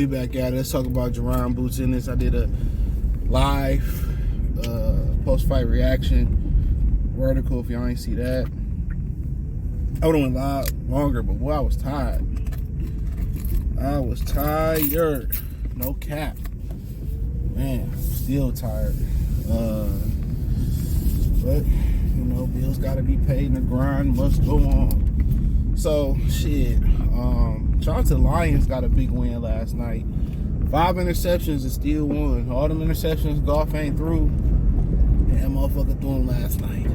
We back at it. Let's talk about Jaron Boots Ennis. I did a live post-fight reaction vertical. If y'all ain't see that, I would have went live longer, but boy, I was tired. No cap. Man, still tired. But you know, bills gotta be paid and the grind must go on. So shit. Shout out to the Lions, got a big win last night. 5 interceptions and still won. All them interceptions, golf ain't through. And that motherfucker threw them last night.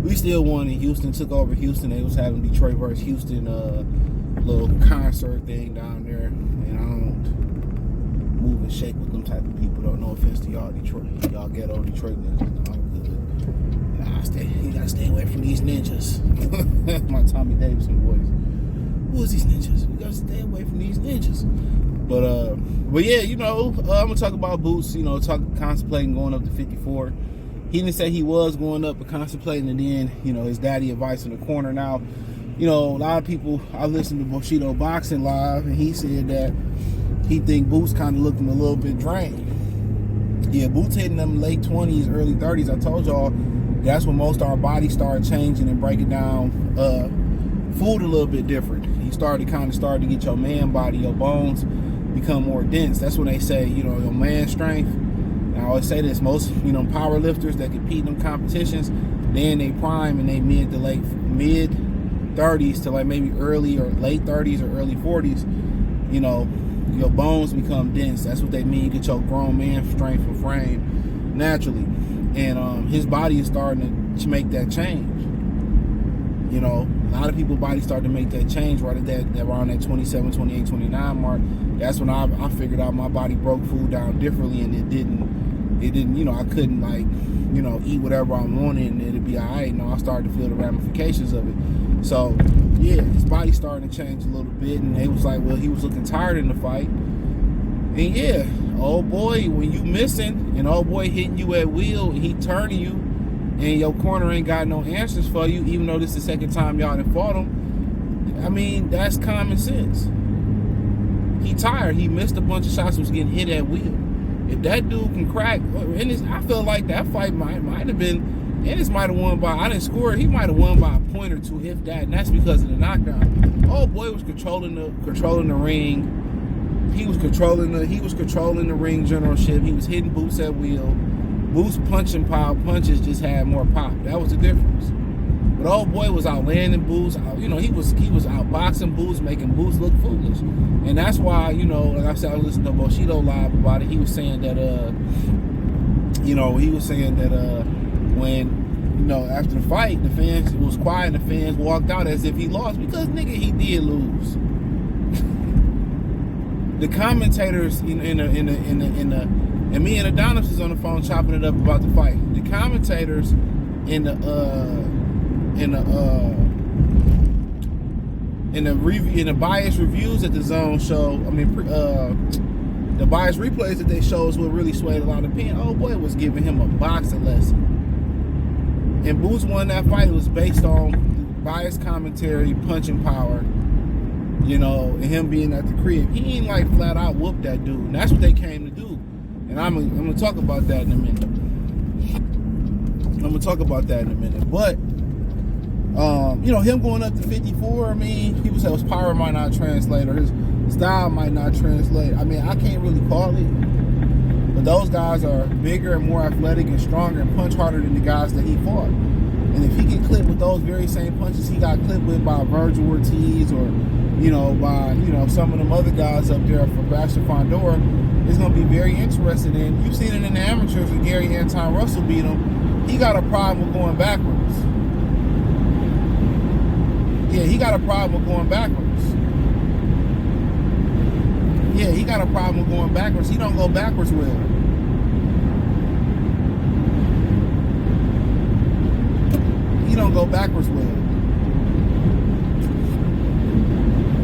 We still won in Houston. Took over Houston. They was having Detroit versus Houston little concert thing down there. And I don't move and shake with them type of people. Though. No offense to y'all, Detroit. Y'all ghetto Detroit niggas. I'm good. You gotta stay away from these ninjas. My Tommy Davidson voice. Who is these ninjas? We gotta stay away from these ninjas. But yeah, you know, I'm gonna talk about Boots. You know, contemplating going up to 54. He didn't say he was going up, but contemplating, and then you know his daddy advice in the corner. Now, you know, a lot of people. I listened to Bushido Boxing Live, and he said that he think Boots kind of looking a little bit drained. Yeah, Boots hitting them late 20s, early 30s. I told y'all. That's when most of our bodies start changing and breaking down food a little bit different. You start to get your man body, your bones become more dense. That's when they say, you know, your man strength. And I always say this, most, you know, power lifters that compete in them competitions, they in they prime and they mid 30s to like maybe early or late 30s or early 40s, you know, your bones become dense. That's what they mean. You get your grown man strength and frame naturally. And his body is starting to make that change. You know, a lot of people's bodies start to make that change right at that around that 27, 28, 29 mark. That's when I figured out my body broke food down differently, and it didn't, you know, I couldn't like, you know, eat whatever I wanted and it'd be all right. No, I started to feel the ramifications of it. So yeah, his body starting to change a little bit, and they was like, well, he was looking tired in the fight. And yeah, old boy, when you missing and old boy hitting you at will, he turning you, and your corner ain't got no answers for you, even though this is the second time y'all done fought him. I mean, that's common sense. He tired. He missed a bunch of shots, was getting hit at will. If that dude can crack, Ennis, I feel like that fight might have been, Ennis might have won by, I didn't score it, he might have won by a point or two, if that, and that's because of the knockdown. Old boy was controlling the ring. He was controlling the ring generalship. He was hitting Boots at will. Boots punching power punches just had more pop. That was the difference. But old boy was outlanding Boots. You know, he was outboxing Boots, making Boots look foolish. And that's why, you know, like I said, I was listening to Bushido Live about it. He was saying that when, you know, after the fight, the fans, it was quiet and the fans walked out as if he lost, because nigga, he did lose. The commentators and me and Adonis was on the phone chopping it up about the fight. The commentators in the biased reviews that the Zone show, I mean, the biased replays that they show is what really swayed a lot of opinion. Oh boy, was giving him a boxing lesson. And Boots won that fight. It was based on biased commentary, punching power. You know, and him being at the crib, he ain't like flat out whoop that dude. And that's what they came to do. And I'm gonna talk about that in a minute. But you know, him going up to 54, I mean, people say his power might not translate or his style might not translate. I mean, I can't really call it. But those guys are bigger and more athletic and stronger and punch harder than the guys that he fought. And if he get clipped with those very same punches he got clipped with by Virgil Ortiz or, you know, by, you know, some of them other guys up there for Bashir Fondor, it's going to be very interesting. And you've seen it in the amateurs when Gary Anton Russell beat him. He got a problem with going backwards. Yeah, he got a problem with going backwards. Yeah, he got a problem with going backwards. He don't go backwards well. He don't go backwards well.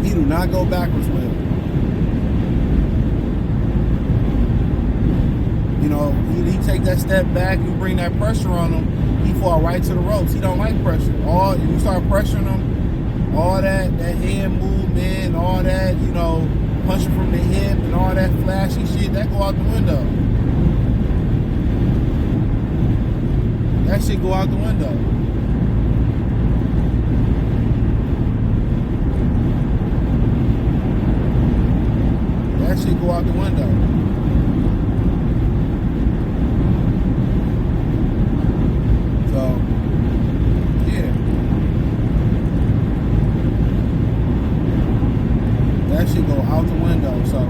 He do not go backwards well. You know, he take that step back, you bring that pressure on him, he fall right to the ropes. He don't like pressure. You start pressuring him, all that head movement, all that, you know, punching from the hip and all that flashy shit, that go out the window. That shit go out the window. That shit go out the window. So, yeah. That shit go out the window. So,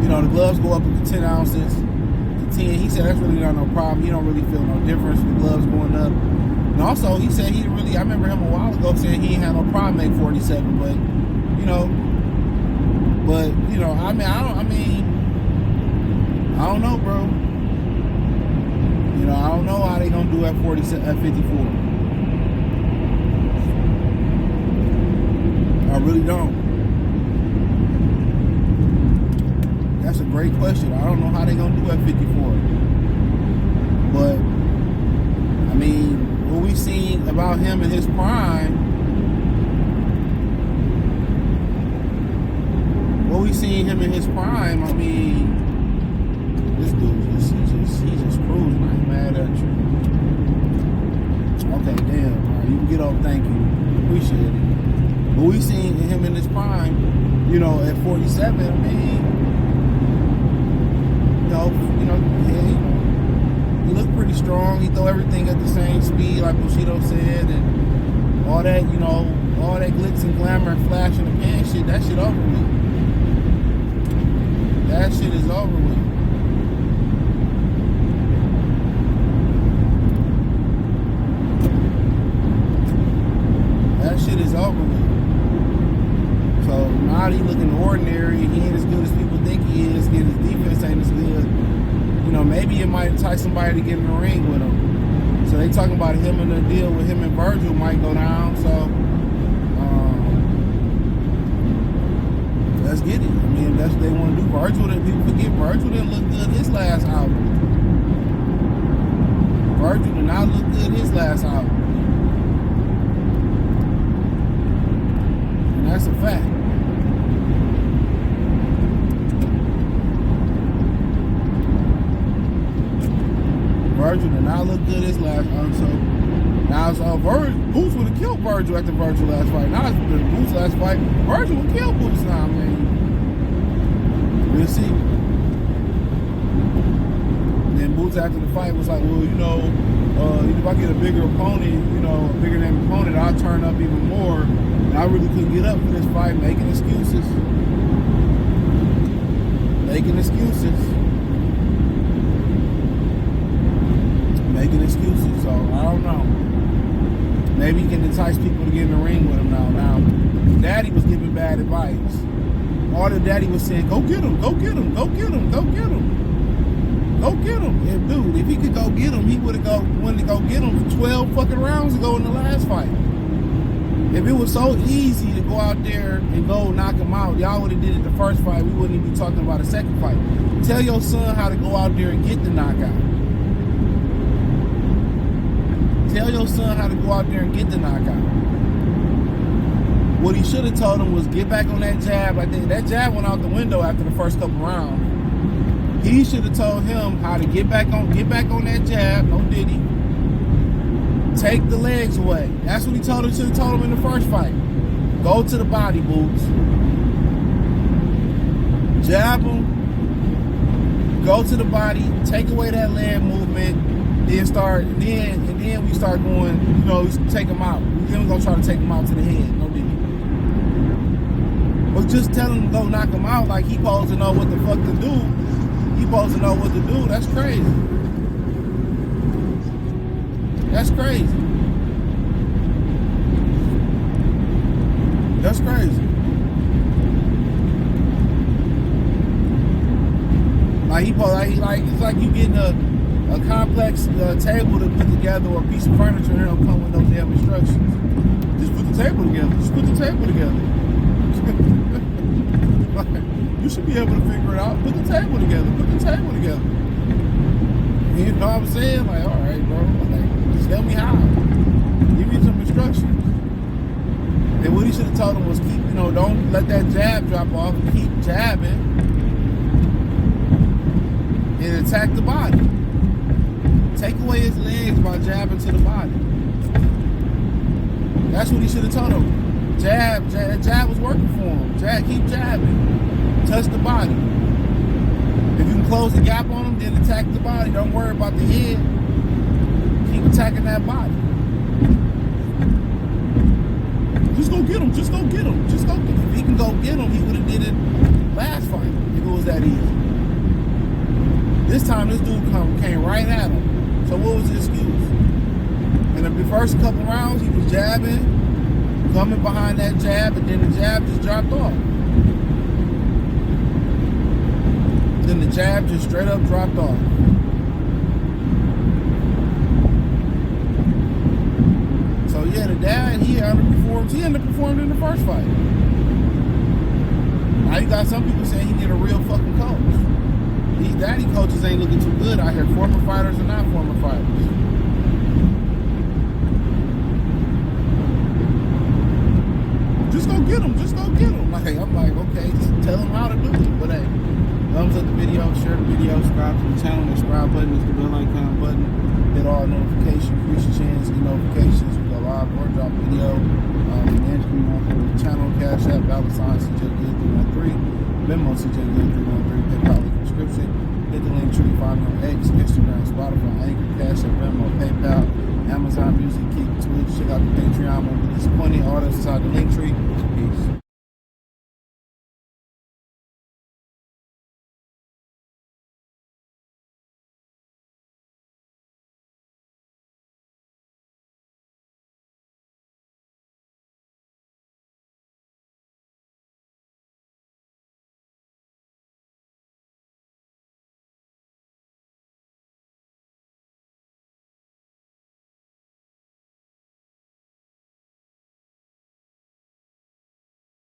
you know, the gloves go up to 10 ounces. To 10, he said that's really not no problem. He don't really feel no difference with the gloves going up. And also, he said he really, I remember him a while ago saying he ain't had no problem make 47, but, you know, I don't know, bro. You know, I don't know how they gonna do at 54. I really don't. That's a great question. I don't know how they gonna do at 54. But I mean, what we seen about him in his prime. Him in his prime, I mean, this dude he's just cruising. I ain't mad at you. Okay, damn. All right, you can get off. Thank you. Appreciate it. But we seen him in his prime, you know, at 47. I mean, yeah, he looked pretty strong. He throw everything at the same speed, like Bushido said, and all that, you know, all that glitz and glamour and flash in the pan shit. That shit over with. That shit is over with. That shit is over with. So now he looking ordinary. He ain't as good as people think he is. His defense ain't as good. You know, maybe it might entice somebody to get in the ring with him. So they talking about him and the deal with him and Virgil might go down. So let's get it. I mean, that's what they want to do. Virgil, people forget Virgil didn't look good his last album. Virgil did not look good his last album. And that's a fact. Virgil did not look good his last album. So now it's all Boots would have killed Virgil after Virgil last fight. Now it's Boots last fight. Virgil would kill Boots now, man. We'll see. And then Boots after the fight was like, well, you know, if I get a bigger opponent, you know, a bigger name opponent, I'll turn up even more. And I really couldn't get up for this fight, making excuses. Making excuses. Making excuses. So I don't know. Maybe he can entice people to get in the ring with him now. Now, Daddy was giving bad advice. All the Daddy was saying, go get him, go get him, go get him, go get him. Go get him. And dude, if he could go get him, he would have wanted to go get him 12 fucking rounds ago in the last fight. If it was so easy to go out there and go knock him out, y'all would have did it the first fight. We wouldn't even be talking about a second fight. Tell your son how to go out there and get the knockout. Tell your son how to go out there and get the knockout. What he should have told him was get back on that jab. I think that jab went out the window after the first couple rounds. He should have told him how to get back on that jab. No did he? Take the legs away. That's what he told him. Should have told him in the first fight. Go to the body, Boots. Jab him. Go to the body. Take away that leg movement. Then we start going, you know, take him out. Then we're gonna try to take him out to the head. No did he? But just tell him to go knock him out like he supposed to know what the fuck to do. He supposed to know what to do. That's crazy. That's crazy. That's crazy. It's like you getting a complex table to put together or a piece of furniture and it don't come with no damn instructions. Just put the table together. Just put the table together. You should be able to figure it out. Put the table together. Put the table together. You know what I'm saying? Like, all right, bro. Like, just tell me how. Give me some instructions. And what he should have told him was keep, don't let that jab drop off. Keep jabbing and attack the body. Take away his legs by jabbing to the body. That's what he should have told him. Jab was working for him. Keep jabbing. Touch the body. If you can close the gap on him, then attack the body. Don't worry about the head. Keep attacking that body. Just go get him. Just go get him. Just go get him. If he can go get him, he would have did it last fight if it was that easy. This time, this dude came right at him. So what was the excuse? In the first couple rounds, he was jabbing, coming behind that jab, and then the jab just dropped off. Then the jab just straight up dropped off. So yeah, the dad, he underperformed. He underperformed in the first fight. Now you got some people saying he need a real fucking coach. These daddy coaches ain't looking too good out here. Former fighters and not former fighters. Just go get him. Just go get him. I'm like, okay, just tell him how to do it. But hey, thumbs up the video, share the video, subscribe to the channel. The subscribe button is the bell icon button. Hit all notifications, increase your chance, get notifications. We go live or drop video. And come on the channel, Cash App, $CJ Good 313, Venmo CJ Good 313, PayPal link description. Hit the link tree, find me on X, Instagram, Spotify, Anchor, Cash App, Venmo, PayPal, Amazon Music, Kick, Twitch. Check out the Patreon. Won't be disappointed. All that's inside the link tree.